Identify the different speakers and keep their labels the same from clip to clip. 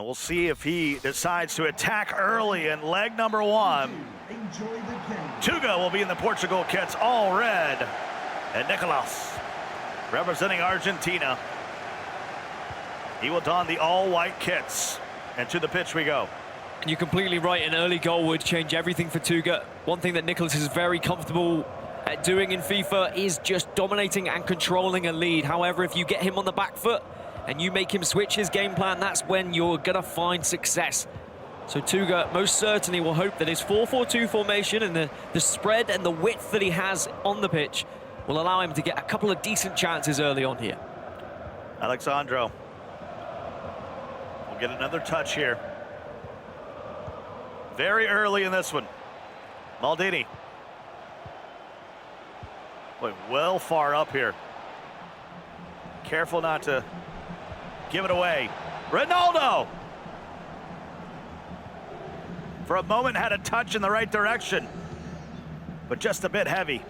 Speaker 1: And we'll see if he decides to attack early in leg number one. TUGA will be in the Portugal kits, all red. And NICOLAS, representing Argentina. He will don the all-white kits. And to the pitch we go.
Speaker 2: You're completely right, an early goal would change everything for TUGA. One thing that NICOLAS is very comfortable at doing in FIFA is just dominating and controlling a lead. However, if you get him on the back foot and you make him switch his game plan, that's when you're gonna find success. So TUGA most certainly will hope that his 4-4-2 formation and the spread and the width that he has on the pitch will allow him to get a couple of decent chances early on here.
Speaker 1: Alexandro will get another touch here. Very early in this one. Maldini. Boy, well far up here. Careful not to give it away. Ronaldo! For a moment had a touch in the right direction, but just a bit heavy.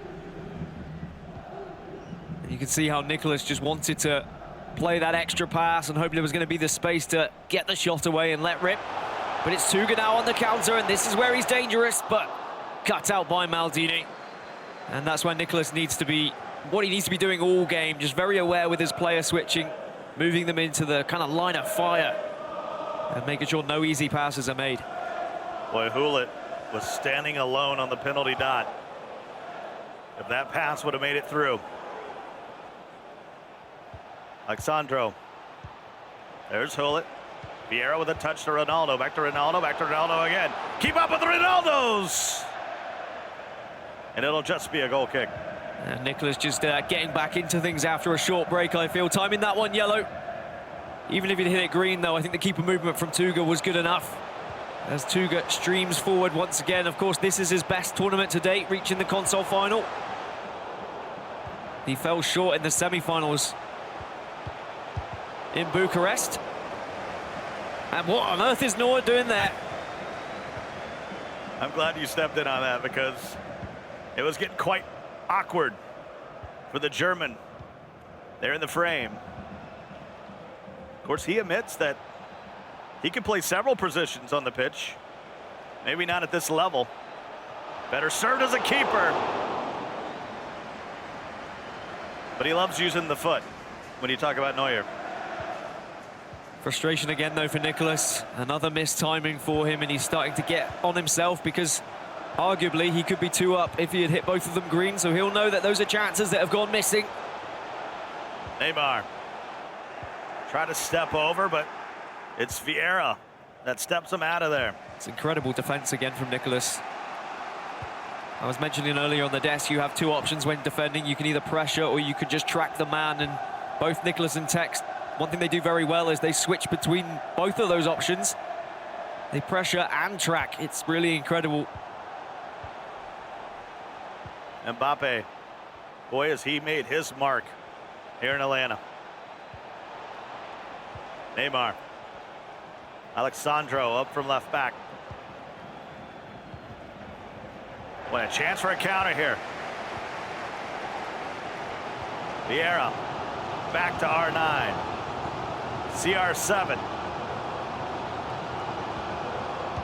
Speaker 2: You can see how NICOLAS just wanted to play that extra pass and hoped there was going to be the space to get the shot away and let rip. But it's TUGA now on the counter, and this is where he's dangerous, but cut out by Maldini. And that's where NICOLAS needs to be, what he needs to be doing all game, just very aware with his player switching, moving them into the kind of line of fire, and making sure no easy passes are made.
Speaker 1: Boy, Hullet was standing alone on the penalty dot. If that pass would have made it through. Alexandro. There's Hullet. Vieira with a touch to Ronaldo. Back to Ronaldo. Back to Ronaldo again. Keep up with the Ronaldos. And it'll just be a goal kick.
Speaker 2: And NICOLAS just getting back into things after a short break, I feel. Timing that one yellow. Even if he'd hit it green, though, I think the keeper movement from TUGA was good enough. As TUGA streams forward once again. Of course, this is his best tournament to date, reaching the console final. He fell short in the semi-finals in Bucharest. And what on earth is Noah doing there?
Speaker 1: I'm glad you stepped in on that because it was getting quite awkward for the German there in the frame. Of course, he admits that he can play several positions on the pitch. Maybe not at this level. Better served as a keeper. But he loves using the foot when you talk about Neuer.
Speaker 2: Frustration again, though, for NICOLAS. Another missed timing for him, and he's starting to get on himself because arguably he could be 2 up if he had hit both of them green, so he'll know that those are chances that have gone missing.
Speaker 1: Neymar. Try to step over, but it's Vieira that steps him out of there.
Speaker 2: It's incredible defense again from NICOLAS. I was mentioning earlier on the desk, you have 2 options when defending. You can either pressure or you could just track the man, and both NICOLAS and Tex, one thing they do very well is they switch between both of those options. They pressure and track. It's really incredible.
Speaker 1: Mbappe, boy, has he made his mark here in Atlanta. Neymar. Alexandro up from left back. What a chance for a counter here. Vieira back to R9. CR7.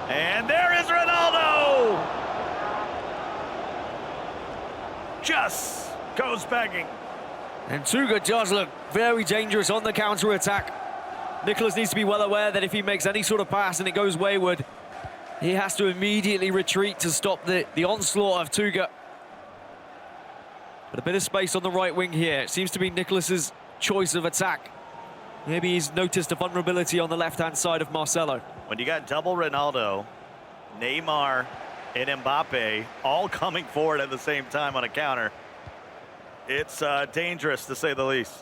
Speaker 1: And there is Ronaldo! Just goes begging.
Speaker 2: And TUGA does look very dangerous on the counter-attack. NICOLAS needs to be well aware that if he makes any sort of pass and it goes wayward, he has to immediately retreat to stop the onslaught of TUGA. But a bit of space on the right wing here. It seems to be NICOLAS's choice of attack. Maybe he's noticed a vulnerability on the left-hand side of Marcelo.
Speaker 1: When you got double Ronaldo, Neymar, and Mbappe all coming forward at the same time on a counter, it's dangerous to say the least.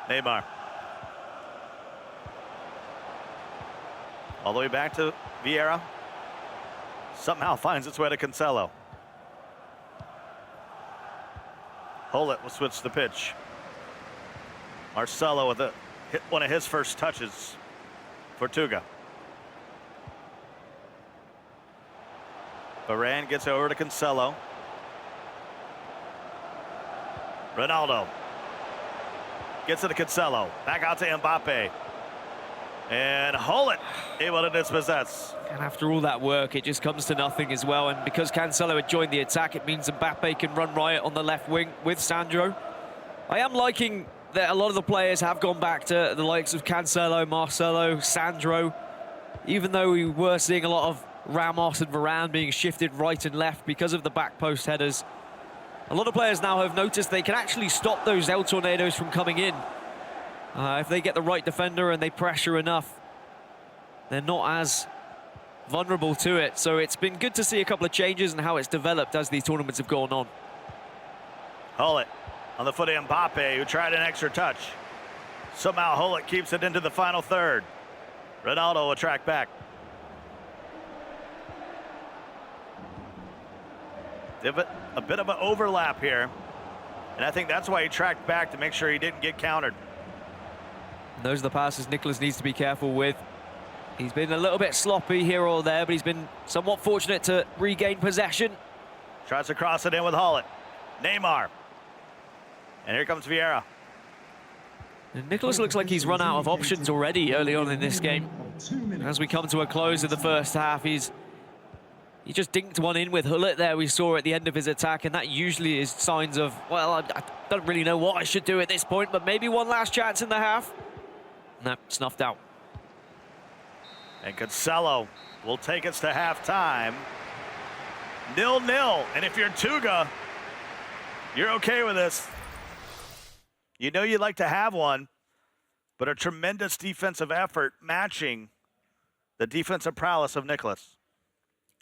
Speaker 1: Neymar. All the way back to Vieira. Somehow finds its way to Cancelo. Hullet will switch the pitch. Marcelo with one of his first touches for TUGA. Varane gets over to Cancelo. Ronaldo gets it to Cancelo. Back out to Mbappe. And Hullet able to dispossess.
Speaker 2: And after all that work, it just comes to nothing as well. And because Cancelo had joined the attack, it means Mbappe can run riot on the left wing with Sandro. I am liking that a lot of the players have gone back to the likes of Cancelo, Marcelo, Sandro. Even though we were seeing a lot of Ramos and Varane being shifted right and left because of the back post headers. A lot of players now have noticed they can actually stop those El Tornadoes from coming in. If they get the right defender and they pressure enough, they're not as vulnerable to it. So it's been good to see a couple of changes and how it's developed as these tournaments have gone on.
Speaker 1: Hullet on the foot of Mbappe, who tried an extra touch. Somehow Hullet keeps it into the final third. Ronaldo will track back. A bit of an overlap here. And I think that's why he tracked back, to make sure he didn't get countered.
Speaker 2: Those are the passes Nicolas needs to be careful with. He's been a little bit sloppy here or there, but he's been somewhat fortunate to regain possession.
Speaker 1: Tries to cross it in with Hullet. Neymar. And here comes Vieira.
Speaker 2: And Nicolas looks like he's run out of options already early on in this game. As we come to a close of the first half, he just dinked one in with Hullet there, we saw at the end of his attack, and that usually is signs of, well, I don't really know what I should do at this point, but maybe one last chance in the half. No, snuffed out.
Speaker 1: And Cancelo will take us to halftime. 0-0. And if you're TUGA, you're okay with this. You know you'd like to have one, but a tremendous defensive effort matching the defensive prowess of Nicolas.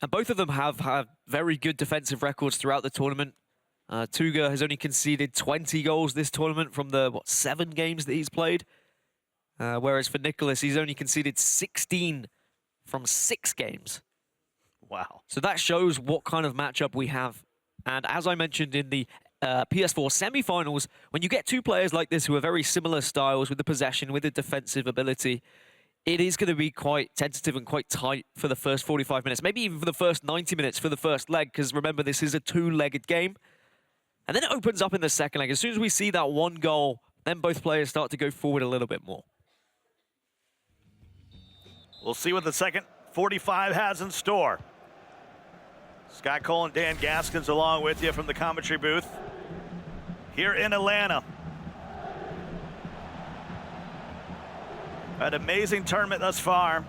Speaker 2: And both of them have had very good defensive records throughout the tournament. TUGA has only conceded 20 goals this tournament from the, 7 games that he's played. Whereas for Nicolas, he's only conceded 16 from 6 games.
Speaker 1: Wow.
Speaker 2: So that shows what kind of matchup we have. And as I mentioned in the PS4 semi-finals, when you get two players like this who are very similar styles with the possession, with the defensive ability, it is going to be quite tentative and quite tight for the first 45 minutes, maybe even for the first 90 minutes for the first leg, because remember, this is a two-legged game. And then it opens up in the second leg. As soon as we see that one goal, then both players start to go forward a little bit more.
Speaker 1: We'll see what the second 45 has in store. Scott Cole and Dan Gaskins along with you from the commentary booth here in Atlanta. An amazing tournament thus far.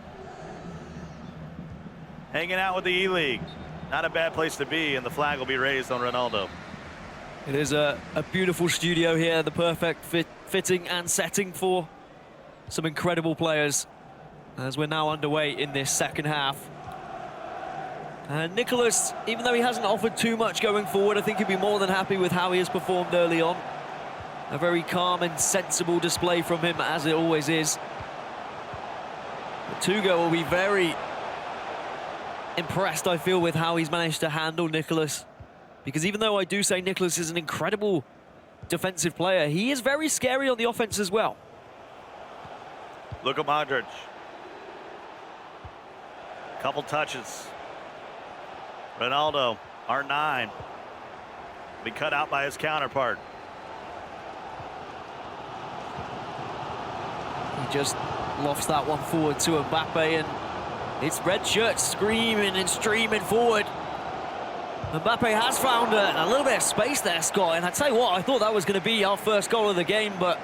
Speaker 1: Hanging out with the E-League. Not a bad place to be, and the flag will be raised on Ronaldo.
Speaker 2: It is a beautiful studio here, the perfect fitting and setting for some incredible players as we're now underway in this second half. And Nicolas, even though he hasn't offered too much going forward, I think he'd be more than happy with how he has performed early on. A very calm and sensible display from him, as it always is. But TUGA will be very impressed, I feel, with how he's managed to handle Nicolas. Because even though I do say Nicolas is an incredible defensive player, he is very scary on the offense as well.
Speaker 1: Luka Modric. Couple touches. Ronaldo, R9. Be cut out by his counterpart.
Speaker 2: He just lofts that one forward to Mbappe, and it's red shirt screaming and streaming forward. Mbappe has found a little bit of space there, Scott, and I tell you what, I thought that was going to be our first goal of the game, but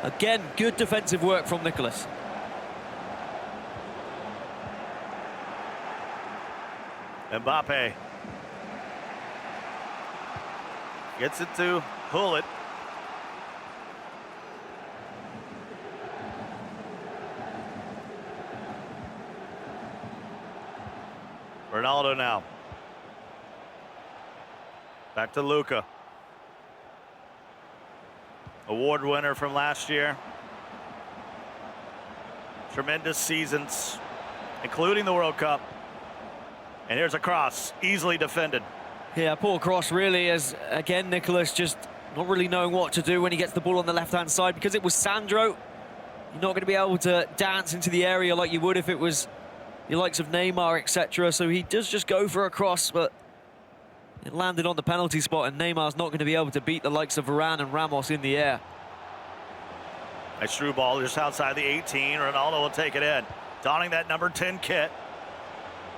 Speaker 2: again, good defensive work from Nicolas.
Speaker 1: Mbappe gets it to Hullet. Ronaldo now. Back to Luka. Award winner from last year. Tremendous seasons, including the World Cup. And here's a cross, easily defended.
Speaker 2: Yeah, poor cross really, as again, Nicolas just not really knowing what to do when he gets the ball on the left-hand side, because it was Sandro. You're not going to be able to dance into the area like you would if it was your likes of Neymar, etc. So he does just go for a cross, but it landed on the penalty spot, and Neymar's not going to be able to beat the likes of Varane and Ramos in the air.
Speaker 1: Nice through ball just outside the 18. Ronaldo will take it in, donning that number 10 kit.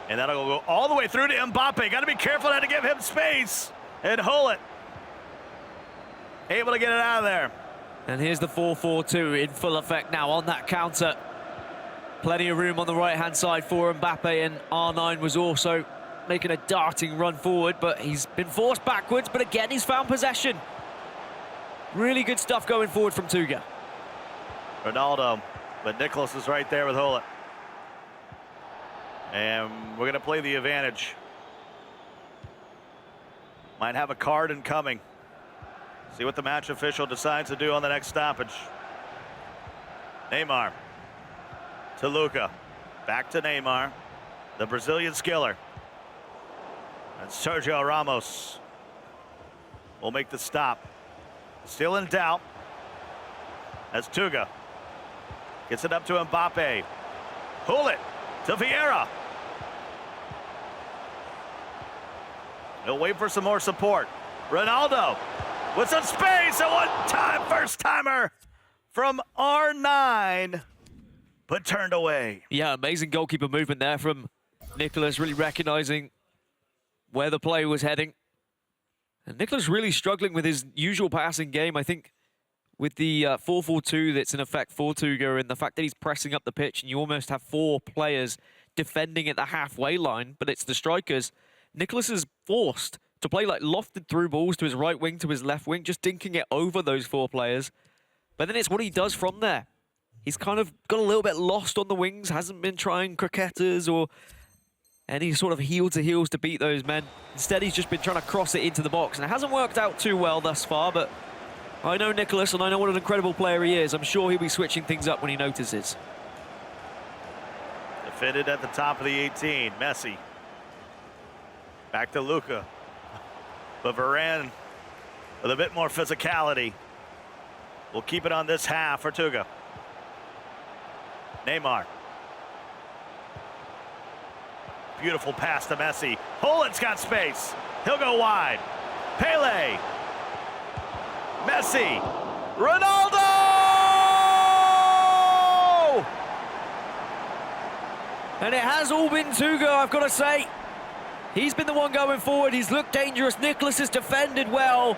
Speaker 1: And that'll go all the way through to Mbappe. Got to be careful not to give him space. And Hullet able to get it out of there.
Speaker 2: And here's the 4-4-2 in full effect now on that counter. Plenty of room on the right-hand side for Mbappe, and R9 was also making a darting run forward, but he's been forced backwards, but again, he's found possession. Really good stuff going forward from TUGA.
Speaker 1: Ronaldo, but NICOLAS is right there with Hullet. And we're going to play the advantage. Might have a card incoming. See what the match official decides to do on the next stoppage. Neymar to Luka. Back to Neymar, the Brazilian skiller. And Sergio Ramos will make the stop. Still in doubt as TUGA gets it up to Mbappe. Hullet to Vieira. He'll wait for some more support. Ronaldo with some space, a one-time first-timer from R9, but turned away.
Speaker 2: Yeah, amazing goalkeeper movement there from NICOLAS, really recognizing where the play was heading. And NICOLAS really struggling with his usual passing game. I think with the 4-4-2 that's in effect for TUGA, and the fact that he's pressing up the pitch and you almost have 4 players defending at the halfway line, but it's the strikers, NICOLAS is forced to play like lofted through balls to his right wing, to his left wing, just dinking it over those 4 players. But then it's what he does from there. He's kind of got a little bit lost on the wings, hasn't been trying croquetas or any sort of heel to heels to beat those men. Instead, he's just been trying to cross it into the box, and it hasn't worked out too well thus far, but I know NICOLAS, and I know what an incredible player he is. I'm sure he'll be switching things up when he notices.
Speaker 1: Defended at the top of the 18, Messi. Back to Luka. But Varane with a bit more physicality. We'll keep it on this half for TUGA. Neymar. Beautiful pass to Messi. Hullet's got space. He'll go wide. Pele. Messi. Ronaldo!
Speaker 2: And it has all been TUGA, I've got to say. He's been the one going forward. He's looked dangerous. NICOLAS has defended well.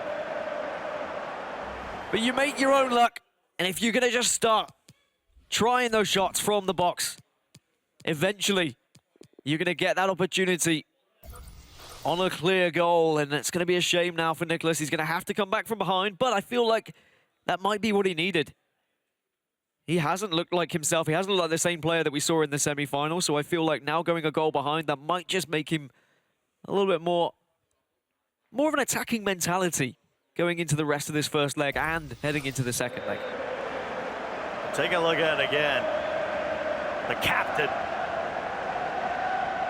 Speaker 2: But you make your own luck. And if you're going to just start trying those shots from the box, eventually you're going to get that opportunity on a clear goal. And it's going to be a shame now for NICOLAS. He's going to have to come back from behind. But I feel like that might be what he needed. He hasn't looked like himself. He hasn't looked like the same player that we saw in the semi-final. So I feel like now going a goal behind, that might just make him a little bit more of an attacking mentality going into the rest of this first leg and heading into the second leg.
Speaker 1: Take a look at it again. The captain,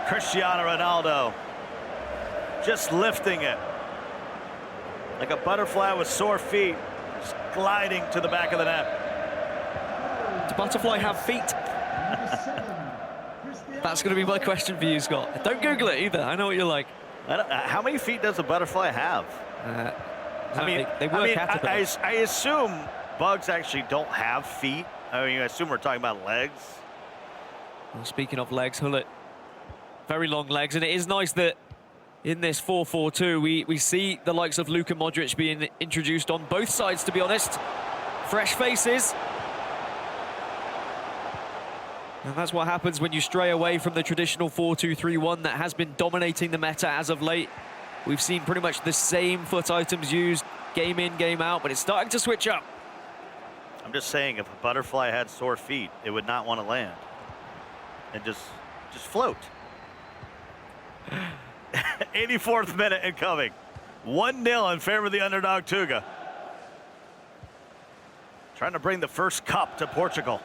Speaker 1: Cristiano Ronaldo, just lifting it like a butterfly with sore feet, just gliding to the back of the net.
Speaker 2: Does butterfly have feet? That's going to be my question for you, Scott. Don't Google it either. I know what you're like.
Speaker 1: How many feet does a butterfly have? I assume bugs actually don't have feet. I mean, I assume we're talking about legs.
Speaker 2: Well, speaking of legs, Hullet, very long legs, and it is nice that in this 4-4-2 we see the likes of Luka Modric being introduced on both sides, to be honest. Fresh faces. And that's what happens when you stray away from the traditional 4-2-3-1 that has been dominating the meta as of late. We've seen pretty much the same foot items used game in, game out, but it's starting to switch up.
Speaker 1: I'm just saying, if a butterfly had sore feet, it would not want to land and just float. 84th minute incoming. 1-0 in favor of the underdog TUGA. Trying to bring the first cup to Portugal.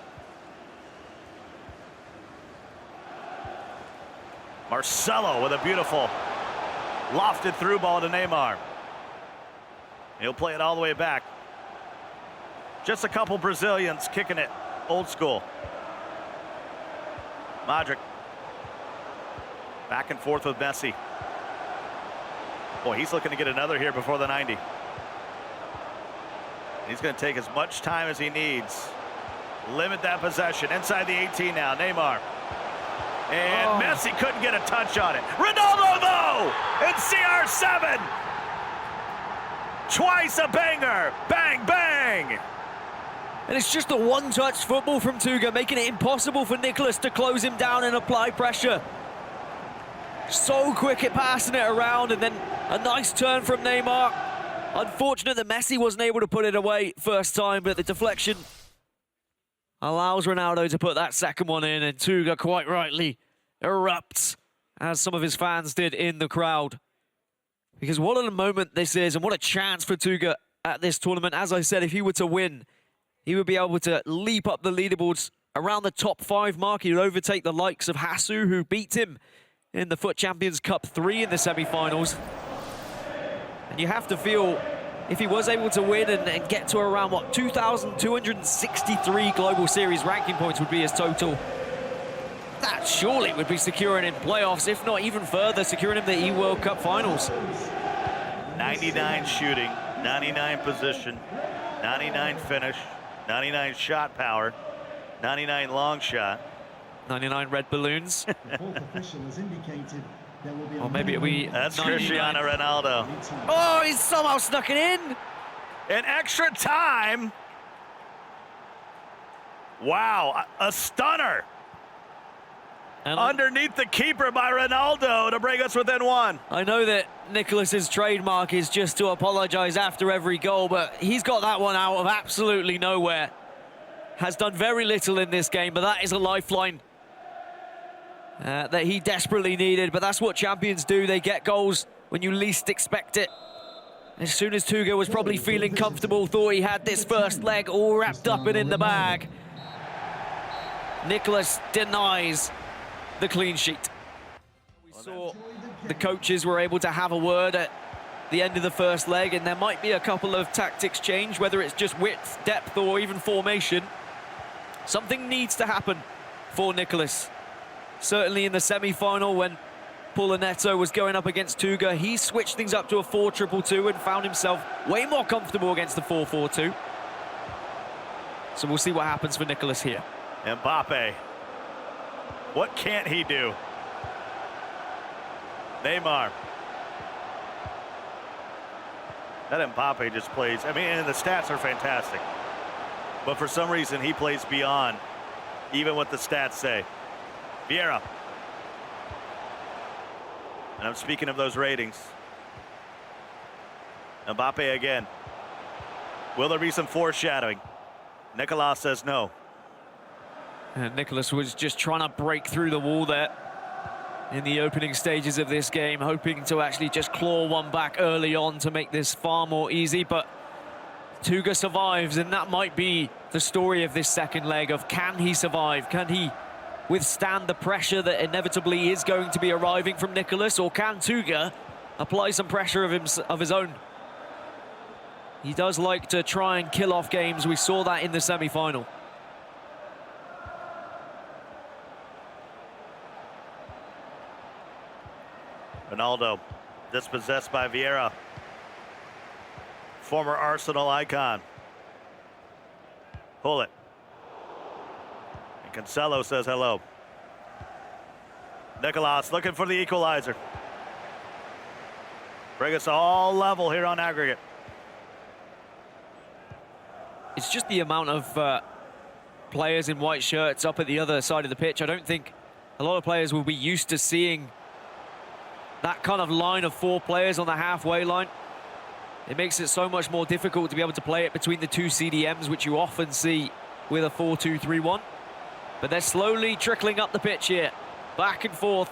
Speaker 1: Marcelo with a beautiful lofted through ball to Neymar. He'll play it all the way back. Just a couple Brazilians kicking it old school. Modric back and forth with Messi. Boy, he's looking to get another here before the 90. He's going to take as much time as he needs limit that possession. Inside the 18 now, Neymar. And Messi couldn't get a touch on it. Ronaldo, though, in CR7. Twice a banger. Bang, bang.
Speaker 2: And it's just a one-touch football from TUGA, making it impossible for Nicolas to close him down and apply pressure. So quick at passing it around, and then a nice turn from Neymar. Unfortunate that Messi wasn't able to put it away first time, but the deflection allows Ronaldo to put that second one in, and TUGA quite rightly erupts, as some of his fans did in the crowd. Because what a moment this is, and what a chance for TUGA at this tournament. As I said, if he were to win, he would be able to leap up the leaderboards around the top 5 mark. He would overtake the likes of Hasu, who beat him in the Foot Champions Cup 3 in the semi-finals. And you have to feel, if he was able to win and get to around, what, 2,263 Global Series ranking points would be his total, that surely would be securing him playoffs, if not even further, securing him the E-World Cup finals.
Speaker 1: 99 shooting, 99 position, 99 finish, 99 shot power, 99 long shot.
Speaker 2: 99 red balloons. Or maybe
Speaker 1: That's
Speaker 2: 99.
Speaker 1: Cristiano Ronaldo.
Speaker 2: Oh, he's somehow snuck it in.
Speaker 1: In extra time. Wow, a stunner.
Speaker 2: And
Speaker 1: underneath the keeper by Ronaldo to bring us within 1.
Speaker 2: I know that Nicolas's trademark is just to apologize after every goal, but he's got that one out of absolutely nowhere. Has done very little in this game, but that is a lifeline that he desperately needed. But that's what champions do. They get goals when you least expect it. As soon as TUGA was probably feeling comfortable, thought he had this first leg all wrapped up and in the bag, Nicolas denies the clean sheet. We saw the coaches were able to have a word at the end of the first leg, and there might be a couple of tactics change, whether it's just width, depth, or even formation. Something needs to happen for Nicolas. Certainly in the semi-final, when Paolo Neto was going up against TUGA, he switched things up to a 4-2-2 and found himself way more comfortable against the 4-4-2. So we'll see what happens for Nicolas here.
Speaker 1: Mbappe. What can't he do? Neymar. That Mbappe just plays, I mean, and the stats are fantastic. But for some reason, he plays beyond even what the stats say. Vieira. And I'm speaking of those ratings. Mbappe again. Will there be some foreshadowing? Nicolas says no.
Speaker 2: And Nicolas was just trying to break through the wall there in the opening stages of this game, hoping to actually just claw one back early on to make this far more easy. But TUGA survives, and that might be the story of this second leg of, can he survive? Can he withstand the pressure that inevitably is going to be arriving from Nicolas, or can TUGA apply some pressure of his own? He does like to try and kill off games. We saw that in the semi-final.
Speaker 1: Ronaldo, dispossessed by Vieira. Former Arsenal icon. Pull it. And Cancelo says hello. Nicolas looking for the equalizer. Bring us all level here on aggregate.
Speaker 2: It's just the amount of players in white shirts up at the other side of the pitch. I don't think a lot of players will be used to seeing that kind of line of 4 players on the halfway line. It makes it so much more difficult to be able to play it between the 2 CDMs, which you often see with a 4-2-3-1. But they're slowly trickling up the pitch here, back and forth.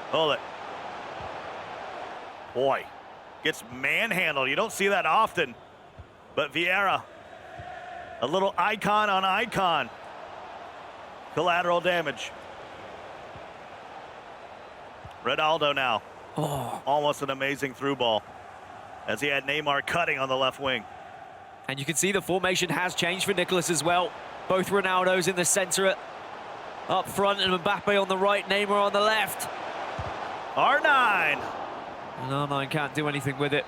Speaker 1: Hold it. Boy, gets manhandled. You don't see that often. But Vieira, a little icon on icon. Collateral damage. Ronaldo now.
Speaker 2: Oh.
Speaker 1: Almost an amazing through ball, as he had Neymar cutting on the left wing.
Speaker 2: And you can see the formation has changed for Nicolas as well. Both Ronaldos in the centre up front, and Mbappe on the right, Neymar on the left.
Speaker 1: R9.
Speaker 2: And R9 can't do anything with it.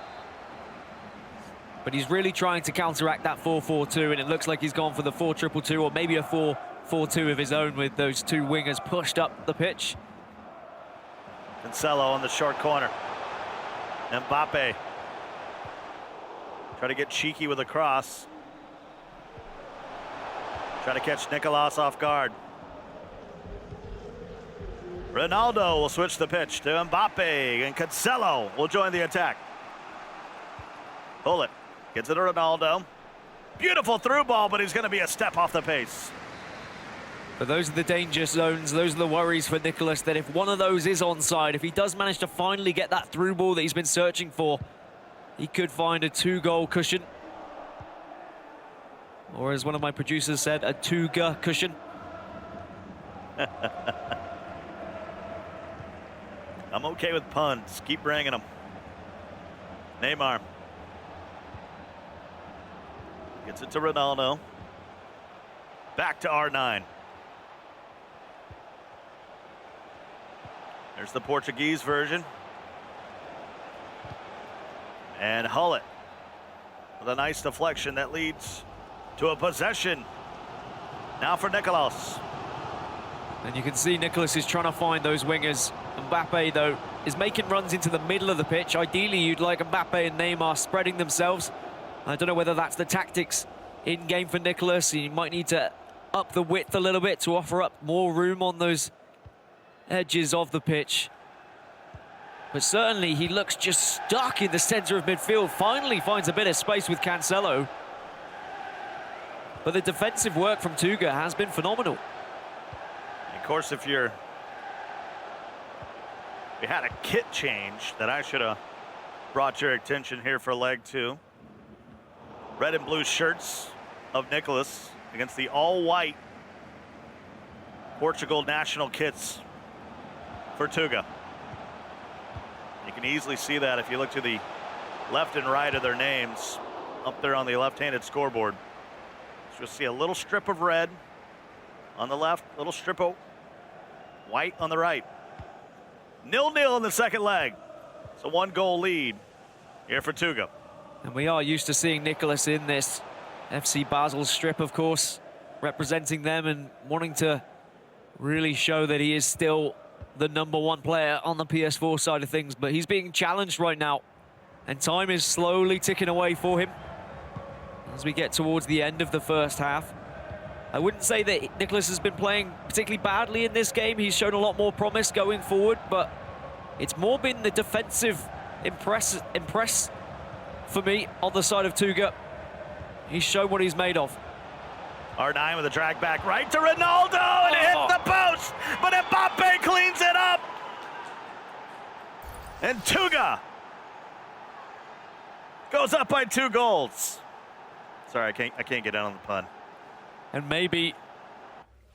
Speaker 2: But he's really trying to counteract that 4-4-2, and it looks like he's gone for the 4-2-2 or maybe a 4-4-2 of his own with those two wingers pushed up the pitch.
Speaker 1: Cancelo on the short corner. Mbappe. Try to get cheeky with a cross. Try to catch NICOLAS off guard. Ronaldo will switch the pitch to Mbappe, and Cancelo will join the attack. Pull it. Gets it to Ronaldo. Beautiful through ball, but he's going to be a step off the pace.
Speaker 2: But those are the danger zones. Those are the worries for NICOLAS, that if one of those is onside, if he does manage to finally get that through ball that he's been searching for, he could find a 2-goal cushion. Or as one of my producers said, a TUGA cushion.
Speaker 1: I'm okay with puns. Keep bringing them. Neymar. Gets it to Ronaldo. Back to R9. There's the Portuguese version. And Hullet with a nice deflection that leads to a possession. Now for NICOLAS.
Speaker 2: And you can see NICOLAS is trying to find those wingers. Mbappe, though, is making runs into the middle of the pitch. Ideally, you'd like Mbappe and Neymar spreading themselves. I don't know whether that's the tactics in-game for NICOLAS. He might need to up the width a little bit to offer up more room on those edges of the pitch. But certainly, he looks just stuck in the center of midfield. Finally finds a bit of space with Cancelo. But the defensive work from TUGA has been phenomenal.
Speaker 1: Of course, if we had a kit change that I should have brought your attention here for leg 2. Red and blue shirts of NICOLAS against the all-white Portugal national kits for TUGA. You can easily see that if you look to the left and right of their names up there on the left-handed scoreboard. So you'll see a little strip of red on the left, little strip of white on the right. 0-0 in the second leg. It's a 1-goal lead here for TUGA.
Speaker 2: And we are used to seeing NICOLAS in this FC Basel strip, of course, representing them and wanting to really show that he is still the #1 player on the PS4 side of things. But he's being challenged right now, and time is slowly ticking away for him as we get towards the end of the first half. I wouldn't say that NICOLAS has been playing particularly badly in this game. He's shown a lot more promise going forward, but it's more been the defensive impress for me on the side of TUGA. He's shown what he's made of.
Speaker 1: R9 with a drag back right to Ronaldo, and it hits the post, but Mbappe cleans it up. And TUGA goes up by 2 goals. Sorry, I can't get down on the pun.
Speaker 2: And maybe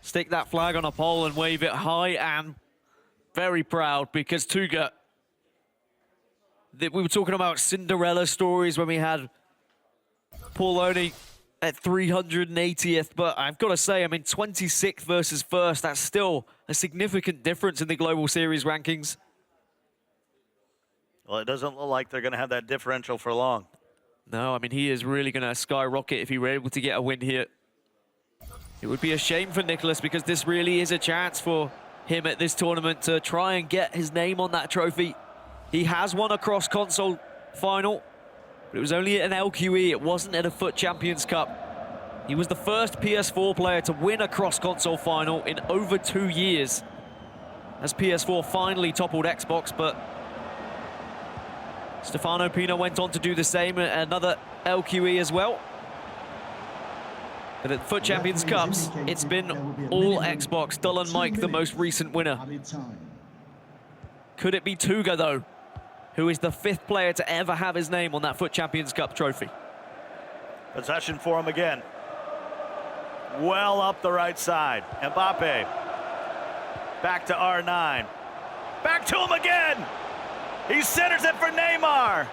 Speaker 2: stick that flag on a pole and wave it high and very proud, because TUGA, we were talking about Cinderella stories when we had Pauloni at 380th, but I've got to say, I mean, 26th versus 1st, that's still a significant difference in the Global Series rankings.
Speaker 1: Well, it doesn't look like they're going to have that differential for long.
Speaker 2: No, I mean, he is really going to skyrocket if he were able to get a win here. It would be a shame for NICOLAS, because this really is a chance for him at this tournament to try and get his name on that trophy. He has won a cross-console final, but it was only at an LQE. It wasn't at a FUT Champions Cup. He was the first PS4 player to win a cross-console final in over 2 years, as PS4 finally toppled Xbox, but Stefano Pino went on to do the same at another LQE as well. But at FUT Champions Cups, it's been all Xbox. Dylan Mike, the most recent winner. Could it be TUGA, though, who is the 5th player to ever have his name on that FUT Champions Cup trophy?
Speaker 1: Possession for him again. Well up the right side. Mbappe. Back to R9. Back to him again. He centers it for Neymar,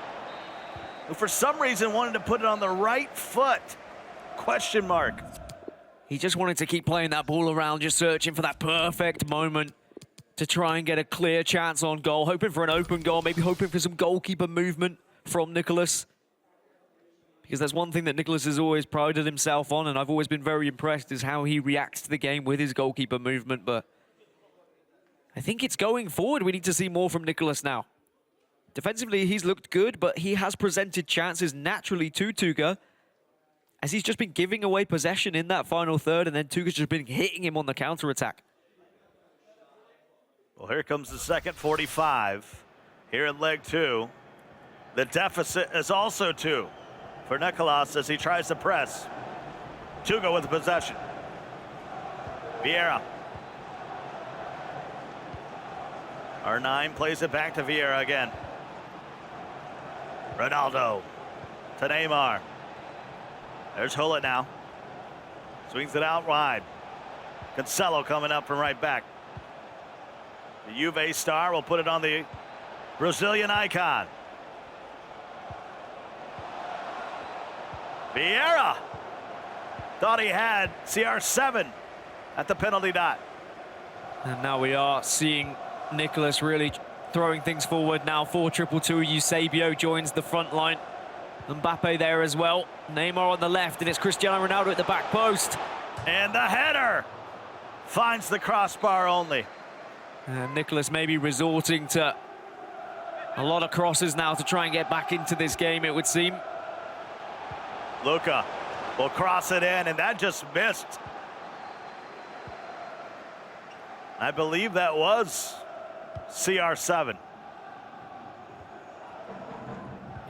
Speaker 1: who for some reason wanted to put it on the right foot. Question mark.
Speaker 2: He just wanted to keep playing that ball around, just searching for that perfect moment to try and get a clear chance on goal, hoping for an open goal, maybe hoping for some goalkeeper movement from NICOLAS. Because that's one thing that Nicolas has always prided himself on, and I've always been very impressed, is how he reacts to the game with his goalkeeper movement. But I think it's going forward. We need to see more from Nicolas now. Defensively, he's looked good, but he has presented chances naturally to TUGA, as he's just been giving away possession in that final third, and then TUGA's just been hitting him on the counter-attack.
Speaker 1: Well, here comes the second 45 here in leg 2. The deficit is also 2 for Nicolas as he tries to press. TUGA with the possession. Vieira. R9 plays it back to Vieira again. Ronaldo to Neymar. There's Hullet now. Swings it out wide. Cancelo coming up from right back. The Juve star will put it on the Brazilian icon. Vieira thought he had CR7 at the penalty dot.
Speaker 2: And now we are seeing Nicolas really throwing things forward now. 4-2-2. Eusebio joins the front line. Mbappe there as well. Neymar on the left, and it's Cristiano Ronaldo at the back post.
Speaker 1: And the header finds the crossbar only.
Speaker 2: And Nicolas may be resorting to a lot of crosses now to try and get back into this game, it would seem.
Speaker 1: Luka will cross it in, and that just missed. I believe that was CR7.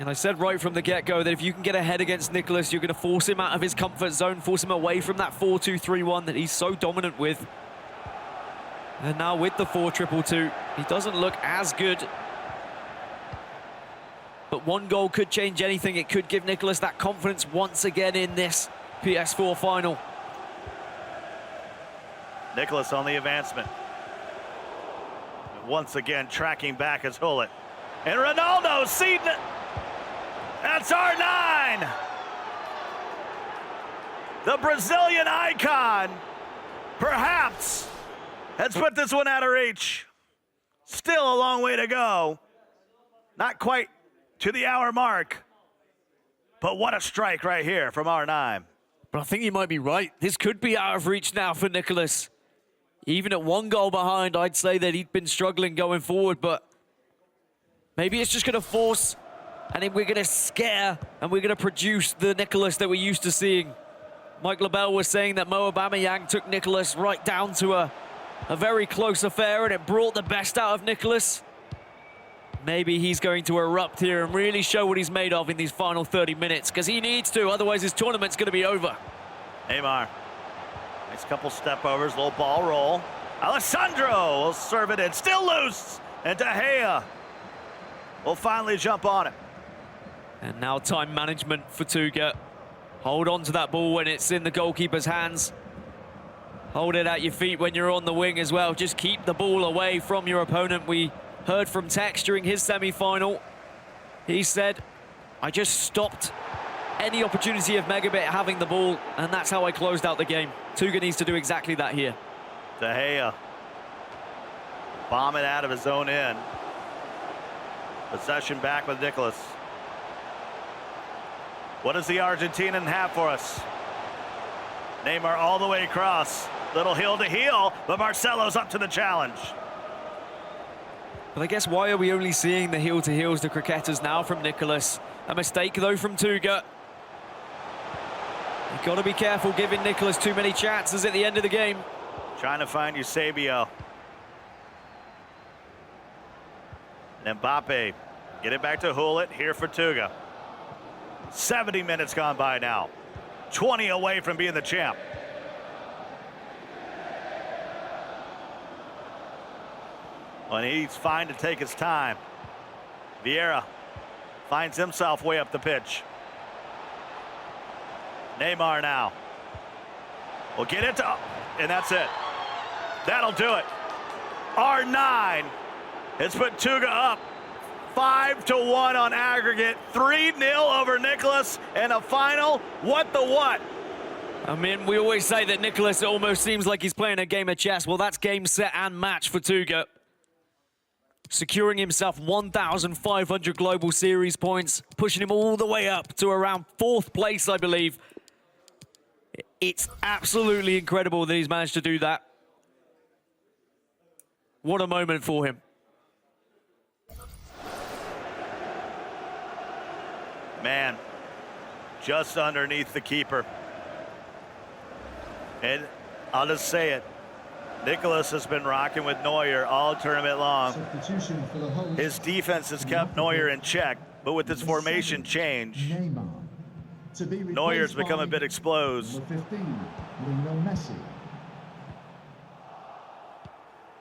Speaker 2: And I said right from the get-go that if you can get ahead against Nicolas, you're going to force him out of his comfort zone, force him away from that 4-2-3-1 that he's so dominant with. And now with the 4-2-2, he doesn't look as good. But one goal could change anything. It could give Nicolas that confidence once again in this PS4 final.
Speaker 1: Nicolas on the advancement. Once again, tracking back as Hullet. And Ronaldo seeing it. That's R9. The Brazilian icon, perhaps, has put this one out of reach. Still a long way to go. Not quite to the hour mark. But what a strike right here from R9.
Speaker 2: But I think you might be right. This could be out of reach now for Nicolas. Even at 1 goal behind, I'd say that he'd been struggling going forward, but maybe it's just going to force, and then we're going to scare, and we're going to produce the Nicolas that we're used to seeing. Mike LaBelle was saying that Mo Aubameyang took Nicolas right down to a very close affair, and it brought the best out of Nicolas. Maybe he's going to erupt here and really show what he's made of in these final 30 minutes, because he needs to, otherwise his tournament's going to be over.
Speaker 1: Neymar. Nice couple step overs, little ball roll. Alessandro will serve it in, still loose. And De Gea will finally jump on it.
Speaker 2: And now time management for TUGA. Hold on to that ball when it's in the goalkeeper's hands. Hold it at your feet when you're on the wing as well. Just keep the ball away from your opponent. We heard from Tex during his semi-final. He said, I just stopped any opportunity of Megabit having the ball, and that's how I closed out the game. TUGA needs to do exactly that here.
Speaker 1: De Gea. Bomb it out of his own end. Possession back with Nicolas. What does the Argentinian have for us? Neymar all the way across. Little heel to heel, but Marcelo's up to the challenge.
Speaker 2: But I guess why are we only seeing the heel-to-heels, the croquetas now from Nicolas? A mistake, though, from TUGA. You've got to be careful giving Nicolas too many chances at the end of the game.
Speaker 1: Trying to find Eusebio. And Mbappe. Get it back to Hullet here for TUGA. 70 minutes gone by now. 20 away from being the champ. Well, he's fine to take his time. Vieira finds himself way up the pitch. Neymar now. We'll get it to, and that's it. That'll do it. R9 has put TUGA up 5-1 on aggregate, 3-0 over Nicolas, and a final, what the what?
Speaker 2: I mean, we always say that Nicolas almost seems like he's playing a game of chess. Well, that's game, set, and match for TUGA. securing himself 1,500 Global Series points, pushing him all the way up to around 4th place, I believe. It's absolutely incredible that he's managed to do that. What a moment for him.
Speaker 1: Man, just underneath the keeper. And I'll just say it, NICOLAS has been rocking with Neuer all tournament long. His defense has kept Neuer in check, but with this formation change, Neuer's become a bit exposed.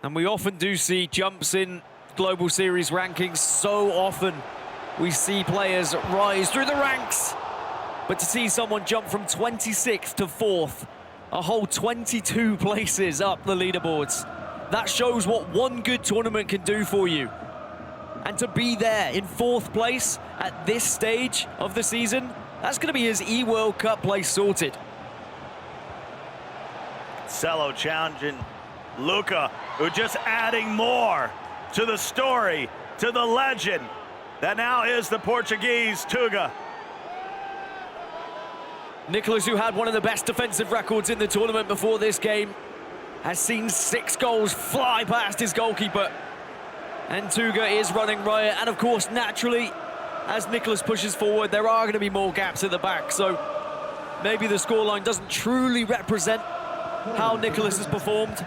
Speaker 2: And we often do see jumps in Global Series rankings. So often we see players rise through the ranks. But to see someone jump from 26th to 4th, a whole 22 places up the leaderboards, that shows what one good tournament can do for you. And to be there in 4th place at this stage of the season, that's going to be his E-World Cup place sorted.
Speaker 1: Cello challenging Luca, who just adding more to the story, to the legend that now is the Portuguese TUGA.
Speaker 2: NICOLAS, who had one of the best defensive records in the tournament before this game, has seen 6 goals fly past his goalkeeper. And TUGA is running riot. And of course, naturally, as NICOLAS pushes forward, there are going to be more gaps at the back. So maybe the scoreline doesn't truly represent how NICOLAS has performed.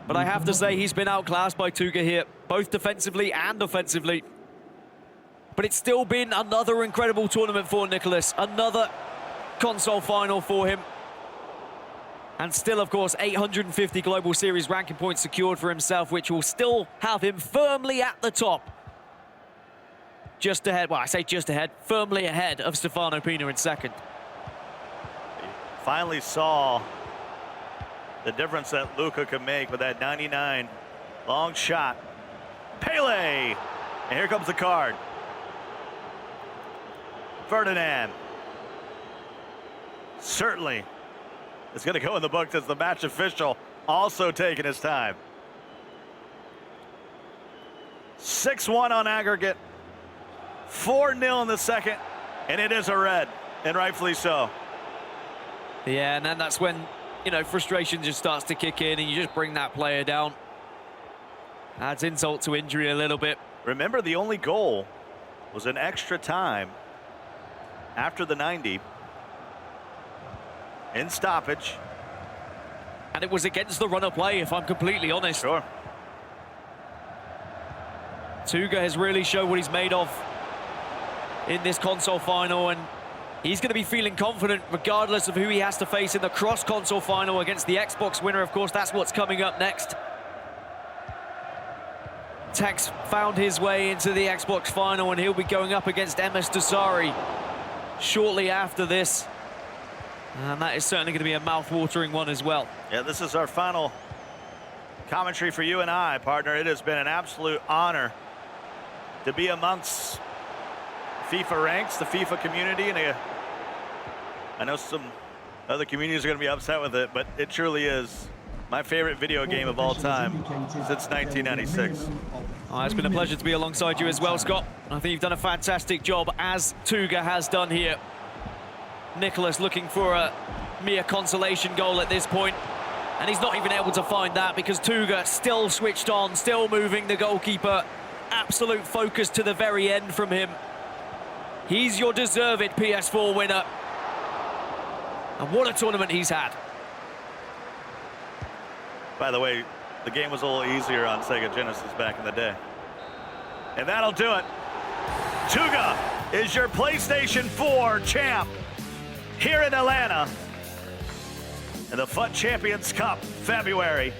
Speaker 2: But I have to say, he's been outclassed by TUGA here, both defensively and offensively. But it's still been another incredible tournament for NICOLAS, another console final for him. And still, of course, 850 Global Series ranking points secured for himself, which will still have him firmly at the top. Just ahead, well, I say just ahead, firmly ahead of Stefano Pina in 2nd.
Speaker 1: Finally saw the difference that Luca could make with that 99 long shot. Pele! And here comes the card. Ferdinand. Certainly is going to go in the books as the match official, also taking his time. 6-1 on aggregate, 4-0 in the second, and it is a red, and rightfully so.
Speaker 2: Yeah, and then that's when, you know, frustration just starts to kick in and you just bring that player down. Adds insult to injury a little bit.
Speaker 1: Remember, the only goal was an extra time after the 90 in stoppage.
Speaker 2: And it was against the run of play, if I'm completely honest.
Speaker 1: Sure.
Speaker 2: TUGA has really shown what he's made of in this console final, and he's going to be feeling confident regardless of who he has to face in the cross-console final against the Xbox winner. Of course, that's what's coming up next. Tex found his way into the Xbox final, and he'll be going up against MS Dosari shortly after this. And that is certainly going to be a mouth-watering one as well.
Speaker 1: Yeah, this is our final commentary for you and I, partner. It has been an absolute honor to be amongst FIFA ranks, the FIFA community, and I know some other communities are going to be upset with it, but it truly is my favorite video game of all time since 1996.
Speaker 2: Oh, it's been a pleasure to be alongside you as well, Scott. I think you've done a fantastic job, as TUGA has done here. NICOLAS looking for a mere consolation goal at this point, and he's not even able to find that because TUGA still switched on, still moving the goalkeeper. Absolute focus to the very end from him. He's your deserved PS4 winner. And what a tournament he's had.
Speaker 1: By the way, the game was a little easier on Sega Genesis back in the day. And that'll do it. TUGA is your PlayStation 4 champ here in Atlanta in the FUT Champions Cup, February.